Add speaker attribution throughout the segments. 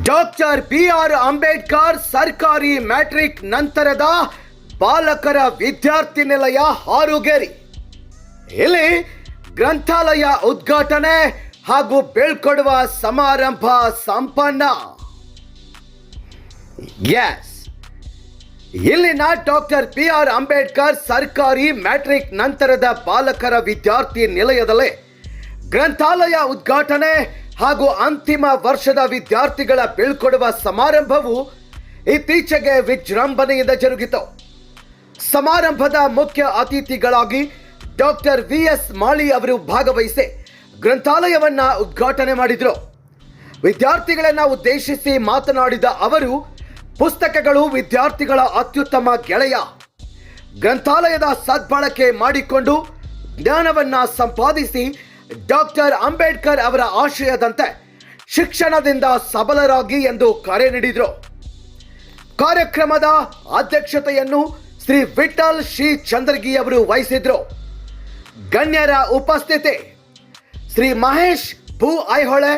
Speaker 1: Doctor B R. Ambedkar ಸರ್ಕಾರಿ matrix ನಂತರದ ಬಾಲಕರ ವಿದ್ಯಾರ್ಥಿ ನಿಲಯ ಹಾರುಗೇರಿ. ಇಲ್ಲಿ ಗ್ರಂಥಾಲಯ ಉದ್ಘಾಟನೆ ಹಾಗೂ ಬೀಳ್ಕೊಡುವ ಸಮಾರಂಭ ಸಂಪನ್ನ. ಇಲ್ಲಿನ ಡಾಕ್ಟರ್ ಬಿ.ಆರ್. ಅಂಬೇಡ್ಕರ್ ಸರ್ಕಾರಿ ಮ್ಯಾಟ್ರಿಕ್ ನಂತರದ ಬಾಲಕರ ವಿದ್ಯಾರ್ಥಿ ನಿಲಯದಲ್ಲಿ ಗ್ರಂಥಾಲಯ ಉದ್ಘಾಟನೆ ಹಾಗೂ ಅಂತಿಮ ವರ್ಷದ ವಿದ್ಯಾರ್ಥಿಗಳ ಬೀಳ್ಕೊಡುವ ಸಮಾರಂಭವು ಇತ್ತೀಚೆಗೆ ವಿಜೃಂಭಣೆಯಿಂದ ಜರುಗಿತು. ಸಮಾರಂಭದ ಮುಖ್ಯ ಅತಿಥಿಗಳಾಗಿ ಡಾಕ್ಟರ್ ವಿ.ಎಸ್. ಮಾಳಿ ಅವರು ಭಾಗವಹಿಸಿ ಗ್ರಂಥಾಲಯವನ್ನ ಉದ್ಘಾಟನೆ ಮಾಡಿದರು. ವಿದ್ಯಾರ್ಥಿಗಳನ್ನು ಉದ್ದೇಶಿಸಿ ಮಾತನಾಡಿದ ಅವರು, ಪುಸ್ತಕಗಳು ವಿದ್ಯಾರ್ಥಿಗಳ ಅತ್ಯುತ್ತಮ ಗೆಳೆಯ. ಗ್ರಂಥಾಲಯದ ಸದ್ಬಳಕೆ ಮಾಡಿಕೊಂಡು ಜ್ಞಾನವನ್ನ ಸಂಪಾದಿಸಿ ಡಾಕ್ಟರ್ ಅಂಬೇಡ್ಕರ್ ಅವರ ಆಶಯದಂತೆ ಶಿಕ್ಷಣದಿಂದ ಸಬಲರಾಗಿ ಎಂದು ಕರೆ ನೀಡಿದರು. ಕಾರ್ಯಕ್ರಮದ ಅಧ್ಯಕ್ಷತೆಯನ್ನು ಶ್ರೀ ವಿಠಲ್ ಶ್ರೀ ಚಂದ್ರಗಿ ಅವರು ವಹಿಸಿದ್ರು. ಗಣ್ಯರ ಉಪಸ್ಥಿತಿ ಶ್ರೀ ಮಹೇಶ್ ಭೂ ಐಹೊಳೆ,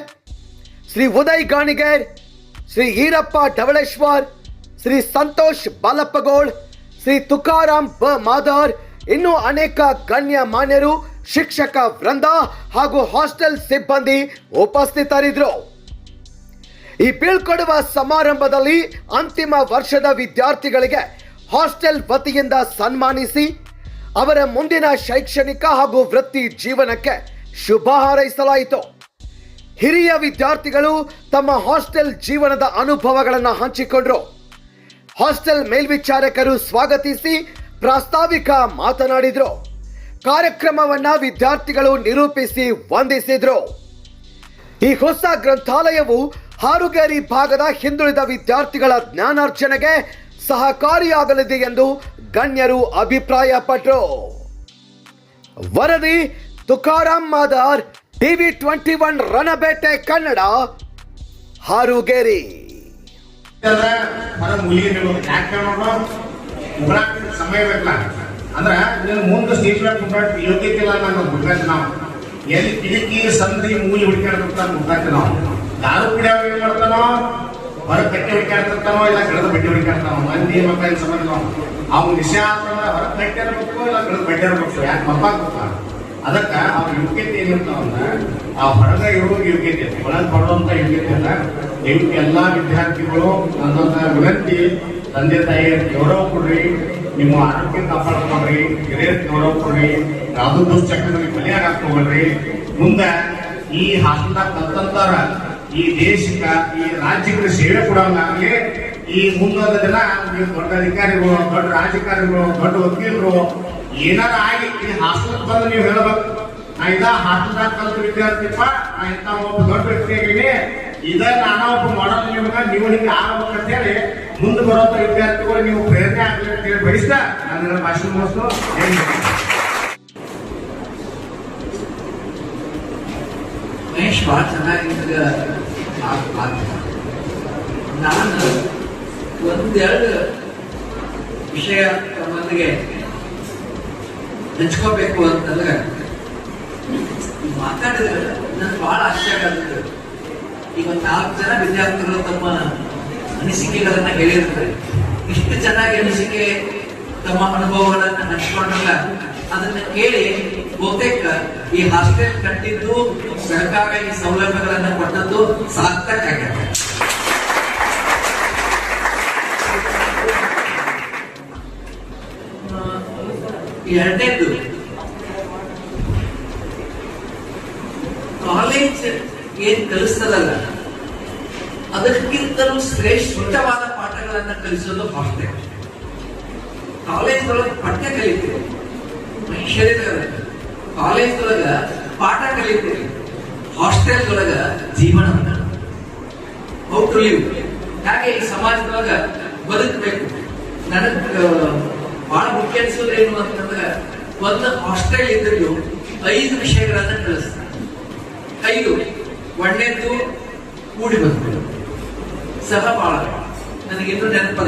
Speaker 1: ಶ್ರೀ ಉದಯ್ ಗಾಣಿಗೇರ್, ಶ್ರೀ ಈರಪ್ಪ ಢವಳೇಶ್ವರ್, ಶ್ರೀ ಸಂತೋಷ್ ಬಾಲಪ್ಪಗೋಳ್, ಶ್ರೀ ತುಕಾರಾಮ್ ಬ ಮಾದಾರ್, ಇನ್ನೂ ಅನೇಕ ಗಣ್ಯ ಮಾನ್ಯರು, ಶಿಕ್ಷಕ ವೃಂದ ಹಾಗೂ ಹಾಸ್ಟೆಲ್ ಸಿಬ್ಬಂದಿ ಉಪಸ್ಥಿತರಿದ್ದರು. ಈ ಬೀಳ್ಕೊಡುವ ಸಮಾರಂಭದಲ್ಲಿ ಅಂತಿಮ ವರ್ಷದ ವಿದ್ಯಾರ್ಥಿಗಳಿಗೆ ಹಾಸ್ಟೆಲ್ ವತಿಯಿಂದ ಸನ್ಮಾನಿಸಿ ಅವರ ಮುಂದಿನ ಶೈಕ್ಷಣಿಕ ಹಾಗೂ ವೃತ್ತಿ ಜೀವನಕ್ಕೆ ಶುಭ ಹಾರೈಸಲಾಯಿತು. ಹಿರಿಯ ವಿದ್ಯಾರ್ಥಿಗಳು ತಮ್ಮ ಹಾಸ್ಟೆಲ್ ಜೀವನದ ಅನುಭವಗಳನ್ನು ಹಂಚಿಕೊಂಡರು. ಹಾಸ್ಟೆಲ್ ಮೇಲ್ವಿಚಾರಕರು ಸ್ವಾಗತಿಸಿ ಪ್ರಾಸ್ತಾವಿಕ ಮಾತನಾಡಿದರು. ಕಾರ್ಯಕ್ರಮವನ್ನ ವಿದ್ಯಾರ್ಥಿಗಳು ನಿರೂಪಿಸಿ ವಂದಿಸಿದರು. ಈ ಹೊಸ ಗ್ರಂಥಾಲಯವು ಹಾರುಗೇರಿ ಭಾಗದ ಹಿಂದುಳಿದ ವಿದ್ಯಾರ್ಥಿಗಳ ಜ್ಞಾನಾರ್ಜನೆಗೆ ಸಹಕಾರಿಯಾಗಲಿದೆ ಎಂದು ಗಣ್ಯರು ಅಭಿಪ್ರಾಯಪಟ್ಟರು. ವರದಿ ತುಕಾರಾಮ್ ಮಾದಾರ್, TV21 ರಣಬೇಟೆ ಕನ್ನಡ, ಹಾರುಗೇರಿ.
Speaker 2: ಸಮಯ ಬೇಕಲ್ಲ ಅಂದ್ರೆ ಮುಂದೆ ಸ್ಟೇಜ್ ಯೋಗ್ಯತೆ ಇಲ್ಲ ನಾನು ಹುಡುಕಾಡ್ತೀವಿ. ನಾವು ಎಲ್ಲಿ ಕಿಟಕಿ ಸಂದ್ರಿ ಮೂಲಿ ಹುಡುಕಾಡ್ತಿರ್ತಾನ ಹುಡುಕಾಡ್ತೀವಿ. ನಾವು ದಾರು ಕುಡಿಯೋ ಏನ್ ಮಾಡ್ತಾನೋ, ಹೊರಗೆ ಕಟ್ಟಿ ಹುಡುಕಾಡ್ತಿರ್ತಾನೋ, ಇಲ್ಲ ಗಿಡದ ಬಡ್ಡಿ ಹುಡುಕಾಡ್ತಾನೋ. ಮಂದಿ ಮಕ್ಕಳಿಗೆ ಸಂಬಂಧ ಅವ್ನು ನಿಶೆ ಅಂತಂದ್ರೆ ಹೊರಗೆ ಕಟ್ಟಿ ಇರ್ಬೇಕು, ಇಲ್ಲ ಗಿಡದ ಬಡ್ಡಿ ಇರ್ಬೇಕು. ಯಾಕೆ ಮಪ್ಪಾಗ್ಬೇಕು? ಅದಕ್ಕೆ ಅವ್ರ ಯೋಗ್ಯತೆ ಏನಿರ್ತಾವಂದ್ರೆ ಆ ಹೊರಗೆ ಇರೋ ಯೋಗ್ಯತೆ, ಒಳಗೆ ಕೊಡುವಂತ ಯೋಗ್ಯತೆ ಅಲ್ಲ. ದಯವಿಟ್ಟು ಎಲ್ಲಾ ವಿದ್ಯಾರ್ಥಿಗಳು ನನ್ನೊಂದ ವಿನಂತಿ, ತಂದೆ ತಾಯಿಯ ಗೌರವ ಕೊಡ್ರಿ, ನಿಮ್ಮ ಆರೋಗ್ಯ ಕಾಪಾಡ್ಕೊಳ್ರಿ, ಹಿರಿಯರ ಗೌರವ ಕೊಡ್ರಿ, ಯಾವ್ದು ದುಶ್ಚಕ್ರದಲ್ಲಿ ಬಲಿಯಾಗ ಹಾಕೋಳ್ರಿ. ಮುಂದೆ ಈ ಹಾಸ್ಟೆಲ್ದಾಗ ಕಲ್ತಂತಾರ ಈ ದೇಶಕ್ಕ ಈ ರಾಜ್ಯಕ್ಕೆ ಸೇವೆ ಕೊಡೋಂಗಾಗ್ಲಿ. ಈ ಮುಂದೊಂದು ದಿನ ನೀವು ದೊಡ್ಡ ಅಧಿಕಾರಿಗಳು, ದೊಡ್ಡ ರಾಜಕಾರಣಿಗಳು, ದೊಡ್ಡ ವಕೀಲರು ಏನಾರ ಆಗಿ ಈ ಹಾಸ್ಟೆಲ್ ಬಂದು ನೀವು ಹೇಳ್ಬೇಕು, ನಾ ಇದ ಹಾಸ್ಟೆಲ್ದಾಗ ಕಲ್ತ ವಿದ್ಯಾರ್ಥಿಪ್ಪ, ನಾ ಇಂಥ ಒಬ್ಬ ದೊಡ್ಡ ವ್ಯಕ್ತಿ ಆಗೀನಿ, ಇದ ನಾನಾ ಒಬ್ಬ ಮಾಡಲ್ ನಿಮ್ಗ ನೀವು ಹಿಂಗೆ ಆಗ್ಬೇಕು ಅಂತ ಹೇಳಿ ಮುಂದೆ ಬರುವಂತ ವಿದ್ಯಾರ್ಥಿಗಳು ನೀವು ಪ್ರೇರಣೆ ಆಗಲಿ ಅಂತ ಹೇಳಿ ಬಯಸ್ತಾ ನನ್ನ ಭಾಷಣ ಮುಗಿಸ್ತು.
Speaker 3: ಮಹೇಶ್ ಬಹಳ ಚೆನ್ನಾಗಿ ನಾನು ಒಂದೆರಡು ವಿಷಯ ತಮ್ಮೊಂದಿಗೆ ಹಂಚ್ಕೋಬೇಕು ಅಂತಂದ್ರೆ ಮಾತಾಡಿದ್ರೆ ನನ್ಗೆ ಬಹಳ ಆಶ್ಚರ್ಯ ಆಗುತ್ತೆ. ಈಗ 4 ಜನ ವಿದ್ಯಾರ್ಥಿಗಳು ತಮ್ಮ ಅನಿಸಿಕೆಗಳನ್ನ ಹೇಳಿರ್ತಾರೆ. ಇಷ್ಟು ಚೆನ್ನಾಗಿ ಅನಿಸಿಕೆ ತಮ್ಮ ಅನುಭವಗಳನ್ನ ಹಂಚಿಕೊಂಡಲ್ಲ, ಅದನ್ನ ಕೇಳಿ ಬಹುತೇಕ ಈ ಹಾಸ್ಟೆಲ್ ಕಟ್ಟಿದ್ದು, ಸರ್ಕಾರ ಈ ಸೌಲಭ್ಯಗಳನ್ನ ಕೊಟ್ಟದ್ದು ಸಾರ್ಥಕ ಆಗಿದೆ. ಎರಡನೇದು, ಕಾಲೇಜ್ ಏನ್ ಕಲಿಸ್ತದಲ್ಲ ಅದಕ್ಕಿಂತಲೂ ಶ್ರೇಷ್ಠವಾದ ಪಾಠಗಳನ್ನ ಕಲಿಸೋದು ಹಾಸ್ಟೆಲ್. ಕಾಲೇಜ್ ಒಳಗೆ ಪಠ್ಯ ಕಲಿತೀವಿ, ಮನುಷ್ಯರಿದ್ದಾರೆ. ಕಾಲೇಜ್ ಒಳಗ ಪಾಠ ಕಲಿತೀವಿ, ಹಾಸ್ಟೆಲ್ ಒಳಗ ಜೀವನ, ಹೌ ಟು ಲಿವ್, ಹಾಗೆ ಈ ಸಮಾಜದೊಳಗ ಬದುಕಬೇಕು. ನನಗ್ ಬಹಳ ಮುಖ್ಯ ಅನ್ಸೋದು ಏನು ಅಂತಂದ್ರೆ, ಒಂದು ಹಾಸ್ಟೆಲ್ ಇದ್ರೂ 5 ವಿಷಯಗಳನ್ನ ಕಲಿಸ್ತಾರೆ. 5. ಒಂದನೇದು ಕೂಡಿ ಬದುಕು, ಸಹಬಾಳ್ವೆ. ನನಗಿನ್ನೂ ನೆನಪದ